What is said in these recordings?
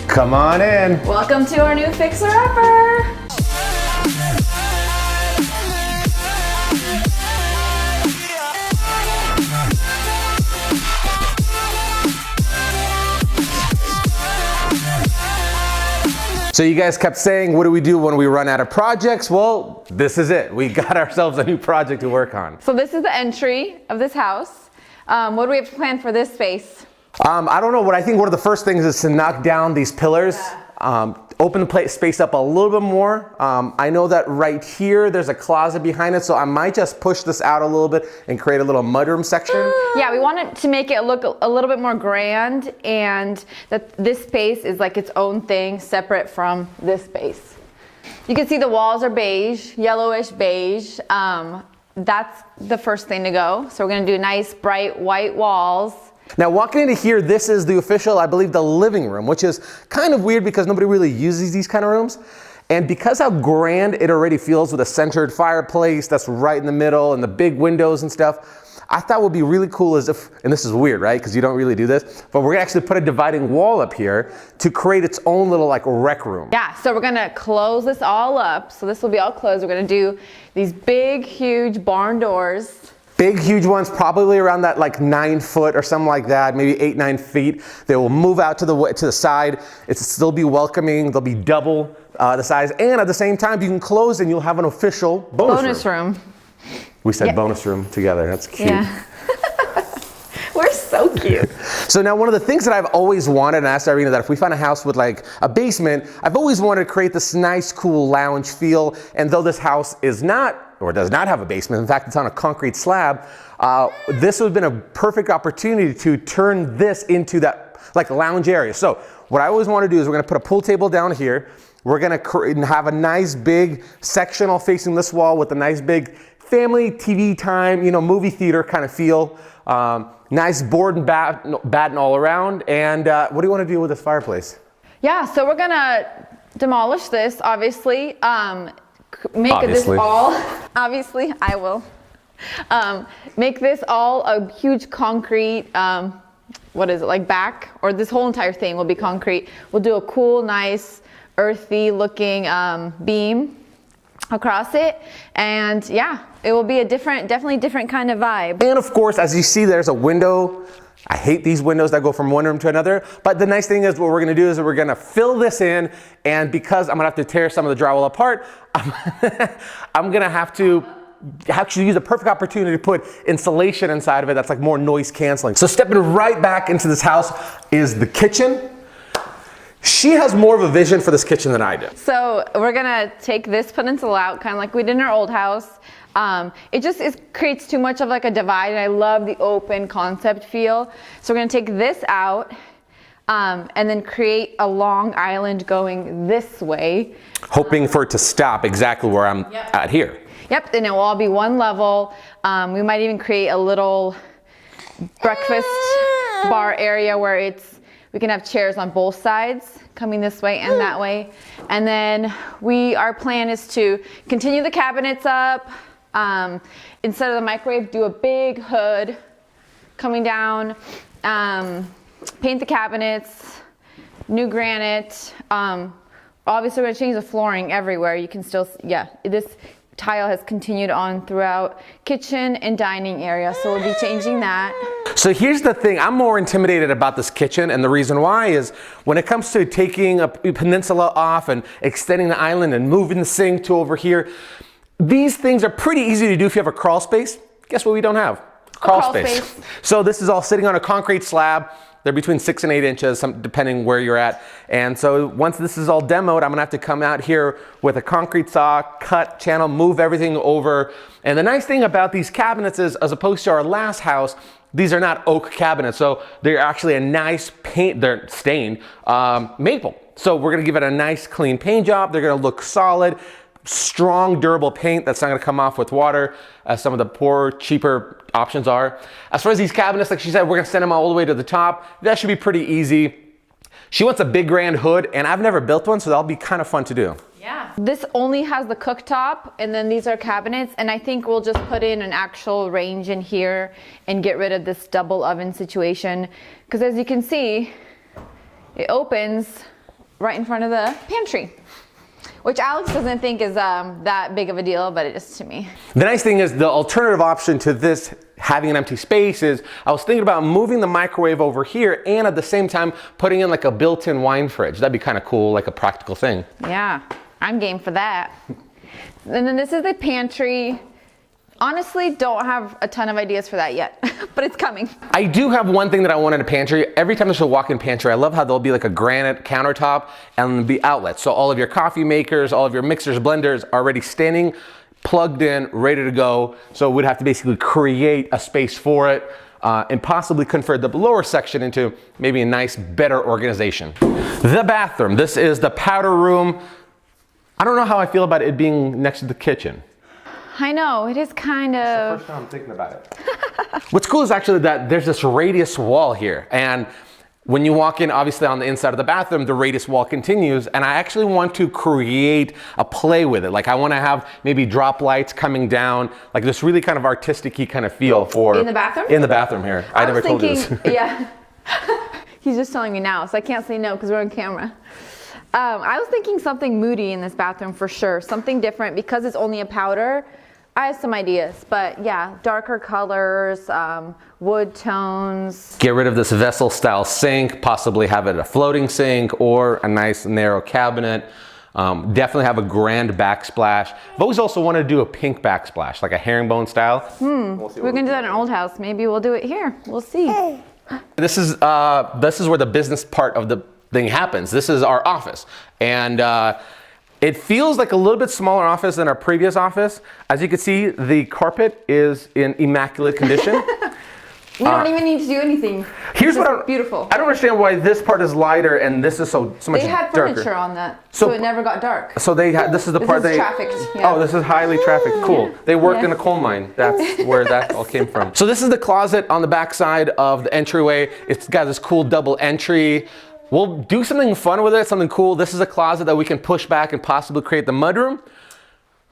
Come on in. Welcome to our new fixer-upper. So you guys kept saying, what do we do when we run out of projects? Well, this is it. We got ourselves a new project to work on. So this is the entry of this house. What do we have to plan for this space? I don't know, but I think one of the first things is to knock down these pillars, open the space up a little bit more. I know that right here, there's a closet behind it, so I might just push this out a little bit and create a little mudroom section. Yeah, we wanted to make it look a little bit more grand, and that this space is like its own thing, separate from this space. You can see the walls are beige, yellowish beige. That's the first thing to go. So we're gonna do nice, bright white walls. Now walking into here, this is the official, I believe, the living room, which is kind of weird because nobody really uses these kind of rooms. And because how grand it already feels with a centered fireplace that's right in the middle and the big windows and stuff, I thought would be really cool is if, and this is weird, right? Because you don't really do this, but we're gonna actually put a dividing wall up here to create its own little like rec room. Yeah, so we're gonna close this all up. So this will be all closed. We're gonna do these big, huge barn doors. Big, huge ones, probably around that like 9 foot or something like that, maybe 8, 9 feet. They will move out to the side. It'll still be welcoming. They'll be double the size. And at the same time, you can close and you'll have an official bonus room. We said bonus room together. That's cute. Yeah. We're so cute. So now one of the things that I've always wanted, and I asked Irina that if we found a house with like a basement, I've always wanted to create this nice, cool lounge feel. And though this house is not, or does not have a basement, in fact, it's on a concrete slab, this would have been a perfect opportunity to turn this into that like lounge area. So what I always want to do is we're going to put a pool table down here. We're going to have a nice big sectional facing this wall with a nice big family TV time, you know, movie theater kind of feel. Nice board and batten all around. And what do you want to do with this fireplace? Yeah, so we're gonna demolish this, obviously. This all, obviously, I will. Make this all a huge concrete, what is it, like back? Or this whole entire thing will be concrete. We'll do a cool, nice, earthy looking beam across it, and yeah, it will be a definitely different kind of vibe. And of course, as you see, there's a window. I hate these windows that go from one room to another, but the nice thing is what we're gonna do is we're gonna fill this in, and because I'm gonna have to tear some of the drywall apart, I'm gonna have to actually use a perfect opportunity to put insulation inside of it that's like more noise canceling. So stepping right back into this house is the kitchen. She has more of a vision for this kitchen than I do. So we're gonna take this peninsula out, kind of like we did in our old house. It creates too much of like a divide, and I love the open concept feel. So we're gonna take this out and then create a long island going this way. Hoping for it to stop exactly where I'm at here. Yep, and it will all be one level. We might even create a little breakfast bar area where we can have chairs on both sides, coming this way and that way. And then our plan is to continue the cabinets up. Instead of the microwave, do a big hood coming down, paint the cabinets, new granite. Obviously we're gonna change the flooring everywhere. You can still, this tile has continued on throughout kitchen and dining area, so we'll be changing that. So here's the thing, I'm more intimidated about this kitchen, and the reason why is when it comes to taking a peninsula off and extending the island and moving the sink to over here, these things are pretty easy to do if you have a crawl space. Guess what we don't have? Crawl space. So this is all sitting on a concrete slab. They're between 6 and 8 inches, depending where you're at. And so once this is all demoed, I'm gonna have to come out here with a concrete saw, cut, channel, move everything over. And the nice thing about these cabinets is, as opposed to our last house, these are not oak cabinets. So they're actually a nice paint, they're stained maple. So we're gonna give it a nice clean paint job. They're gonna look solid. Strong, durable paint that's not gonna come off with water, as some of the poor, cheaper options are. As far as these cabinets, like she said, we're gonna send them all the way to the top. That should be pretty easy. She wants a big grand hood, and I've never built one, so that'll be kind of fun to do. Yeah. This only has the cooktop, and then these are cabinets, and I think we'll just put in an actual range in here and get rid of this double oven situation. Because as you can see, it opens right in front of the pantry, which Alex doesn't think is that big of a deal, but it is to me. The nice thing is the alternative option to this having an empty space is I was thinking about moving the microwave over here and at the same time putting in like a built-in wine fridge. That'd be kind of cool, like a practical thing. Yeah, I'm game for that. And then this is the pantry. Honestly, don't have a ton of ideas for that yet, but it's coming. I do have one thing that I want in a pantry. Every time there's a walk-in pantry, I love how there'll be like a granite countertop and there'll be outlets. So all of your coffee makers, all of your mixers, blenders are already standing, plugged in, ready to go. So we'd have to basically create a space for it and possibly convert the lower section into maybe a nice, better organization. The bathroom. This is the powder room. I don't know how I feel about it being next to the kitchen. I know, it is kind of... It's the first time I'm thinking about it. What's cool is actually that there's this radius wall here. And when you walk in, obviously on the inside of the bathroom, the radius wall continues. And I actually want to create a play with it. Like I want to have maybe drop lights coming down, like this really kind of artistic-y kind of feel for... In the bathroom? In the bathroom here. I never told you this. Yeah. He's just telling me now, so I can't say no because we're on camera. I was thinking something moody in this bathroom for sure. Something different because it's only a powder. I have some ideas, but yeah, darker colors, wood tones. Get rid of this vessel style sink, possibly have it a floating sink or a nice narrow cabinet. Definitely have a grand backsplash. I've always also wanted to do a pink backsplash, like a herringbone style. We're gonna do that in an old house. Maybe we'll do it here. We'll see. This is where the business part of the thing happens. This is our office. And it feels like a little bit smaller office than our previous office. As you can see, the carpet is in immaculate condition. We don't even need to do anything. Here's what beautiful. I don't understand why this part is lighter and this is so much darker. They had furniture on that, so it never got dark. So they had, this is the part This is they... trafficked. Yeah. Oh, this is highly trafficked. Cool. They worked in a coal mine. That's where that all came from. So this is the closet on the back side of the entryway. It's got this cool double entry. We'll do something fun with it, something cool. This is a closet that we can push back and possibly create the mudroom.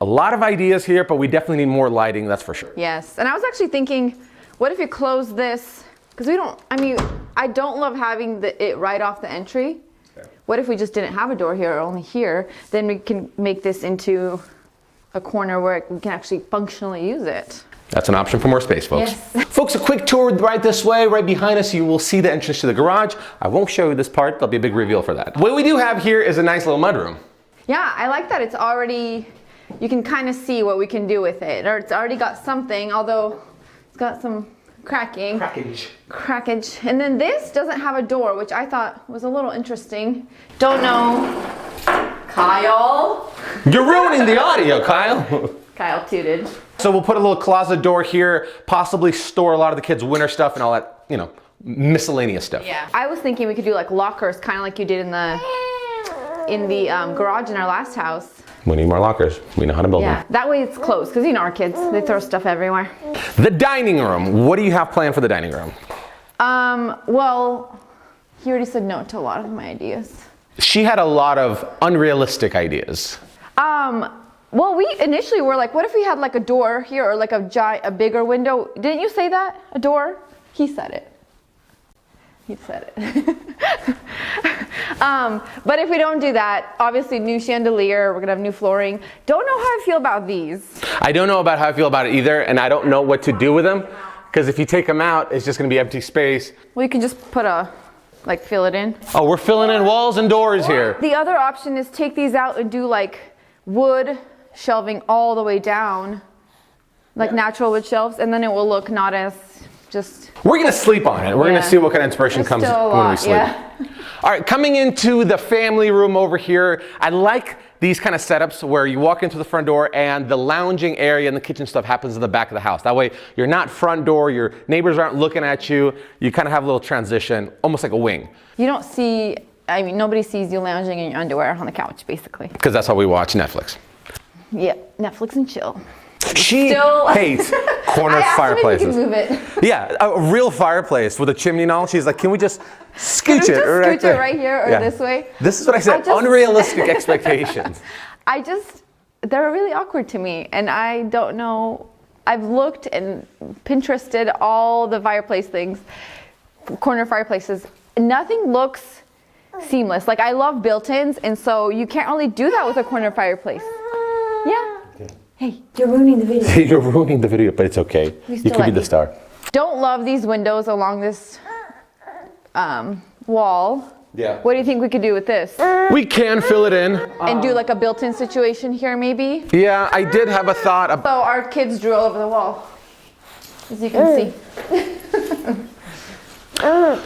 A lot of ideas here, but we definitely need more lighting, that's for sure. Yes, and I was actually thinking, what if you close this? Because I don't love having it right off the entry. Okay. What if we just didn't have a door here or only here? Then we can make this into a corner where we can actually functionally use it. That's an option for more space, folks. Yes. Folks, a quick tour right this way. Right behind us, you will see the entrance to the garage. I won't show you this part. There'll be a big reveal for that. What we do have here is a nice little mudroom. Yeah, I like that. It's already, you can kind of see what we can do with it. Or it's already got something, although it's got some crackage. And then this doesn't have a door, which I thought was a little interesting. Don't know. Kyle. You're ruining the audio, Kyle. Kyle tooted. So we'll put a little closet door here, possibly store a lot of the kids' winter stuff and all that, you know, miscellaneous stuff. Yeah. I was thinking we could do like lockers, kind of like you did in the garage in our last house. We need more lockers. We know how to build them. That way it's closed, because you know our kids, they throw stuff everywhere. The dining room. What do you have planned for the dining room? Well, he already said no to a lot of my ideas. She had a lot of unrealistic ideas. Well, we initially were like, what if we had like a door here or like a bigger window? Didn't you say that? A door? He said it. He said it. But if we don't do that, obviously new chandelier, we're gonna have new flooring. Don't know how I feel about these. I don't know about how I feel about it either, and I don't know what to do with them, because if you take them out, it's just gonna be empty space. Well, you can just put fill it in. Oh, we're filling in walls and doors here. The other option is take these out and do like wood shelving all the way down, like natural wood shelves, and then it will look not as just... We're gonna sleep on it. We're gonna see what kind of inspiration comes when we sleep. Yeah. All right, coming into the family room over here, I like these kind of setups where you walk into the front door and the lounging area and the kitchen stuff happens in the back of the house. That way you're not front door, your neighbors aren't looking at you. You kind of have a little transition, almost like a wing. You don't see, nobody sees you lounging in your underwear on the couch, basically. Because that's how we watch Netflix. Yep, Netflix and chill. She hates corner fireplaces. Move it. Yeah, a real fireplace with a chimney and all. She's like, can we just scooch it right there? Scooch it right here or this way? This is what I said, unrealistic expectations. They're really awkward to me, and I don't know. I've looked and Pinterested all the fireplace things, corner fireplaces. Nothing looks seamless. Like I love built-ins, and so you can't really do that with a corner fireplace. Yeah. Hey, you're ruining the video. You're ruining the video, but it's okay. You can be the star. Don't love these windows along this wall. Yeah. What do you think we could do with this? We can fill it in. And do like a built-in situation here maybe? Yeah, I did have a thought. So our kids drew all over the wall, as you can see.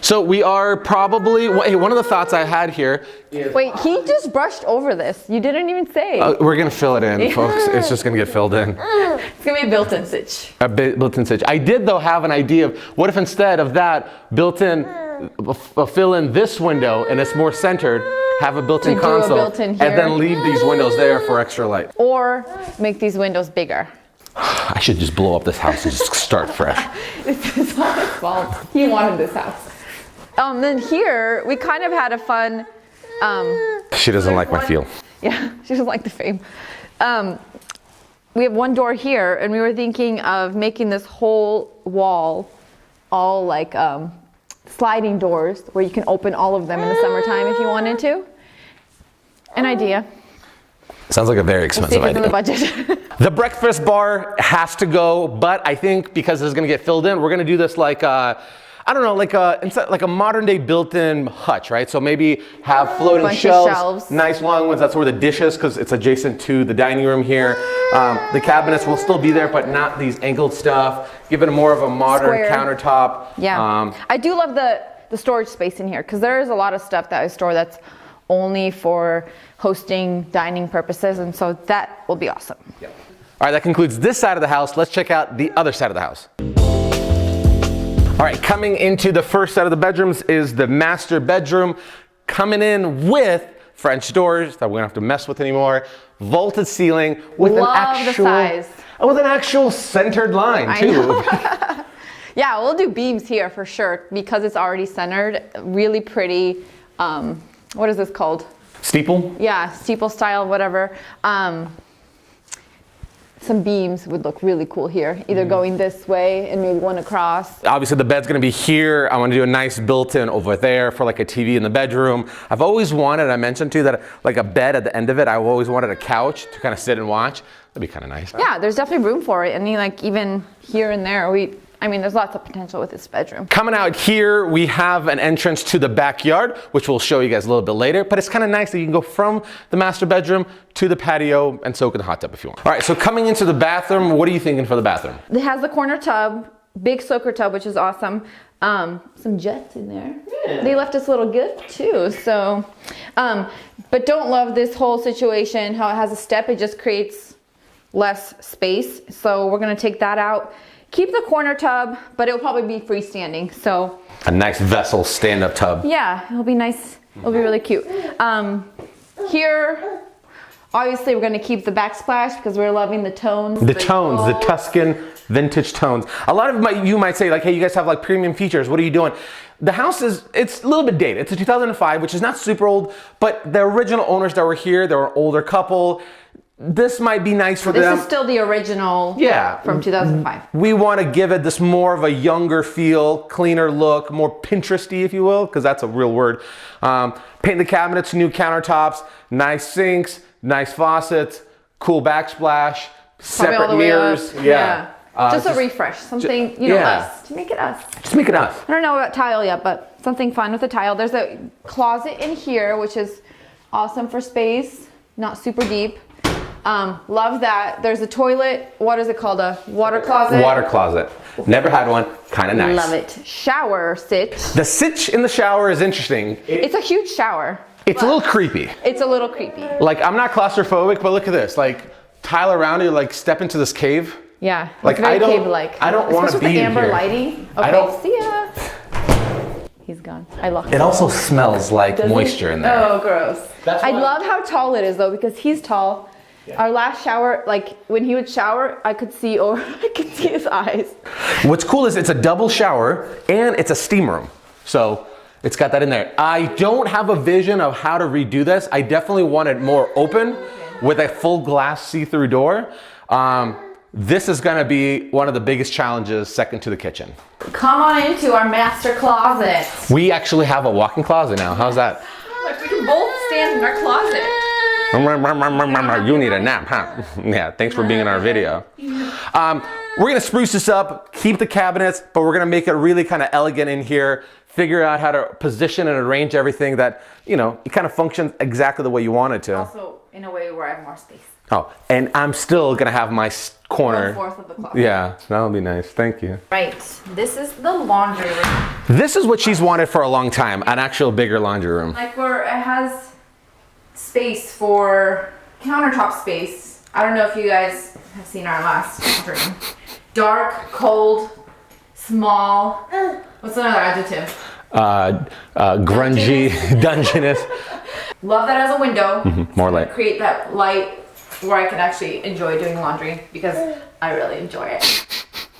So we are probably, hey, one of the thoughts I had here is... Wait, he just brushed over this. You didn't even say. We're going to fill it in, folks. It's just going to get filled in. It's going to be a built-in stitch. A built-in stitch. I did, though, have an idea of what if instead of that built-in, fill in this window and it's more centered, have a built-in console, and then leave these windows there for extra light. Or make these windows bigger. I should just blow up this house and just start fresh. It's all his fault. He wanted this house. Then here, we kind of had a fun... She doesn't like my feel. Yeah, she doesn't like the fame. We have one door here, and we were thinking of making this whole wall all like sliding doors where you can open all of them in the summertime if you wanted to. An idea. Sounds like a very expensive idea. In the budget. The breakfast bar has to go, but I think because it's going to get filled in, we're going to do this like I don't know, like a modern day built-in hutch, right? So maybe have floating shelves, nice long ones. That's where the dishes, because it's adjacent to the dining room here. The cabinets will still be there, but not these angled stuff. Give it more of a modern countertop. Yeah, I do love the storage space in here, because there is a lot of stuff that I store that's only for hosting dining purposes, and so that will be awesome. Yep. All right, that concludes this side of the house. Let's check out the other side of the house. All right, coming into the first set of the bedrooms is the master bedroom, coming in with French doors that we don't have to mess with anymore, vaulted ceiling with an actual centered line too. Yeah, we'll do beams here for sure because it's already centered. Really pretty. What is this called? Steeple? Yeah, steeple style, whatever. Some beams would look really cool here, either going this way and maybe one across. Obviously the bed's gonna be here. I wanna do a nice built-in over there for like a TV in the bedroom. I've always wanted, I mentioned too, that like a bed at the end of it, I've always wanted a couch to kind of sit and watch. That'd be kind of nice. Yeah, there's definitely room for it. And like even here and there, I mean, there's lots of potential with this bedroom. Coming out here, we have an entrance to the backyard, which we'll show you guys a little bit later, but it's kind of nice that you can go from the master bedroom to the patio and soak in the hot tub if you want. All right, so coming into the bathroom, what are you thinking for the bathroom? It has the corner tub, big soaker tub, which is awesome. Some jets in there. Yeah. They left us a little gift too, so. But don't love this whole situation, how it has a step, it just creates less space. So we're gonna take that out. Keep the corner tub, but it'll probably be freestanding, so. A nice vessel stand-up tub. Yeah, it'll be nice. It'll be really cute. Here, obviously we're gonna keep the backsplash because we're loving the tones. The tones, the Tuscan vintage tones. A lot of you might say like, hey, you guys have like premium features. What are you doing? The house it's a little bit dated. It's a 2005, which is not super old, but the original owners that were here, they were an older couple. This might be nice for them. This is still the original from 2005. We want to give it this more of a younger feel, cleaner look, more Pinteresty, if you will, because that's a real word. Paint the cabinets, new countertops, nice sinks, nice faucets, cool backsplash, separate mirrors. Yeah. Just a refresh, something, you know, us, to make it us. Just make it us. I don't know about tile yet, but something fun with the tile. There's a closet in here, which is awesome for space, not super deep. Love that. There's a toilet. What is it called? A water closet? Water closet. Never had one. Kind of nice. Love it. Shower sitch. The sitch in the shower is interesting. It's a huge shower. It's a little creepy. It's a little creepy. Like, I'm not claustrophobic, but look at this. Like, tile around you, like, step into this cave. Yeah. Like, very cave-like. I don't want to be in here. Especially with the amber lighting. Okay, see ya. He's gone. I locked it. Also smells like moisture in there. Oh, gross. I love how tall it is, though, because he's tall. Yeah. Our last shower, like when he would shower, I could see his eyes. What's cool is it's a double shower and it's a steam room. So it's got that in there. I don't have a vision of how to redo this. I definitely want it more open with a full glass see-through door. This is gonna be one of the biggest challenges second to the kitchen. Come on into our master closet. We actually have a walk-in closet now. How's that? we can both stand in our closet. You need a nap, huh? Yeah, thanks for being in our video. We're gonna spruce this up, keep the cabinets, but we're gonna make it really kind of elegant in here, figure out how to position and arrange everything that, you know, it kind of functions exactly the way you want it to. Also, in a way where I have more space. Oh, and I'm still gonna have my corner. 1/4 of the closet. Yeah, that'll be nice, thank you. Right, this is the laundry room. This is what she's wanted for a long time, an actual bigger laundry room. Like where it has space for countertop space. I don't know if you guys have seen our last room. Dark, cold, small. What's another adjective? Grungy, dungeness. Love that as a window. More light. Create that light where I can actually enjoy doing laundry because I really enjoy it.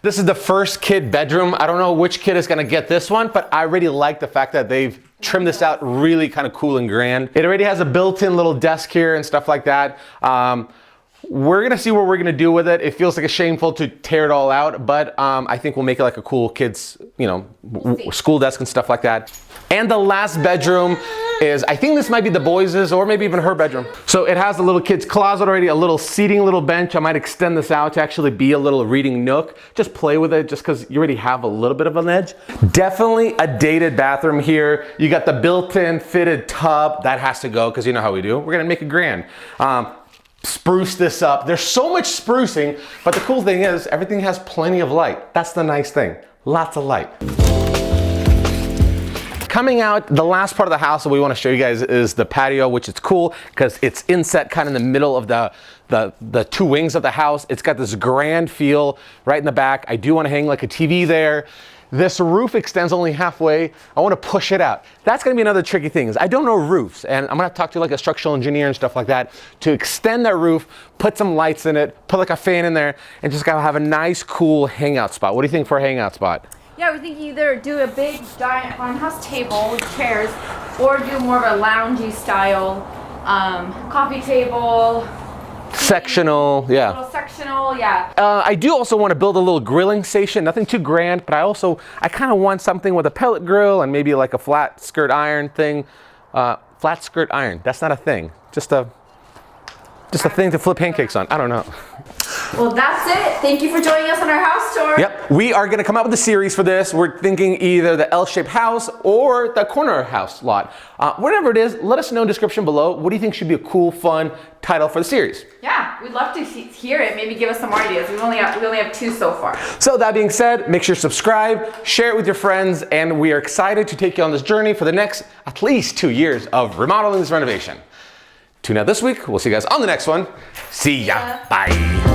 This is the first kid bedroom. I don't know which kid is gonna get this one, but I really like the fact that they've trimmed this out really kind of cool and grand. It already has a built-in little desk here and stuff like that. We're gonna see what we're gonna do with it. It feels like a shameful to tear it all out, but I think we'll make it like a cool kids, you know, school desk and stuff like that. And the last bedroom is, I think this might be the boys' or maybe even her bedroom. So it has a little kid's closet already, a little seating little bench. I might extend this out to actually be a little reading nook. Just play with it just because you already have a little bit of an edge. Definitely a dated bathroom here. You got the built-in fitted tub. That has to go because you know how we do. We're gonna make it grand. Spruce this up. There's so much sprucing, but the cool thing is everything has plenty of light. That's the nice thing. Lots of light. Coming out, the last part of the house that we want to show you guys is the patio, which is cool because it's inset kind of in the middle of the two wings of the house. It's got this grand feel right in the back. I do want to hang like a TV there. This roof extends only halfway. I want to push it out. That's going to be another tricky thing is I don't know roofs, and I'm going to talk to like a structural engineer and stuff like that to extend that roof, put some lights in it, put like a fan in there, and just gotta have a nice, cool hangout spot. What do you think for a hangout spot? Yeah, we think either do a big giant farmhouse table with chairs or do more of a loungy style coffee table. Sectional, yeah. A little sectional, yeah. I do also want to build a little grilling station, nothing too grand, but I kind of want something with a pellet grill and maybe like a flat skirt iron thing. Flat skirt iron, that's not a thing. Just a thing to flip pancakes on. I don't know. Well, that's it. Thank you for joining us on our house tour. Yep, we are gonna come up with a series for this. We're thinking either the L-shaped house or the corner house lot. Whatever it is, let us know in the description below. What do you think should be a cool, fun title for the series? Yeah, we'd love to hear it. Maybe give us some more ideas. We only have 2 so far. So that being said, make sure to subscribe, share it with your friends, and we are excited to take you on this journey for the next at least 2 years of remodeling this renovation. Tune out this week. We'll see you guys on the next one. See ya. Bye.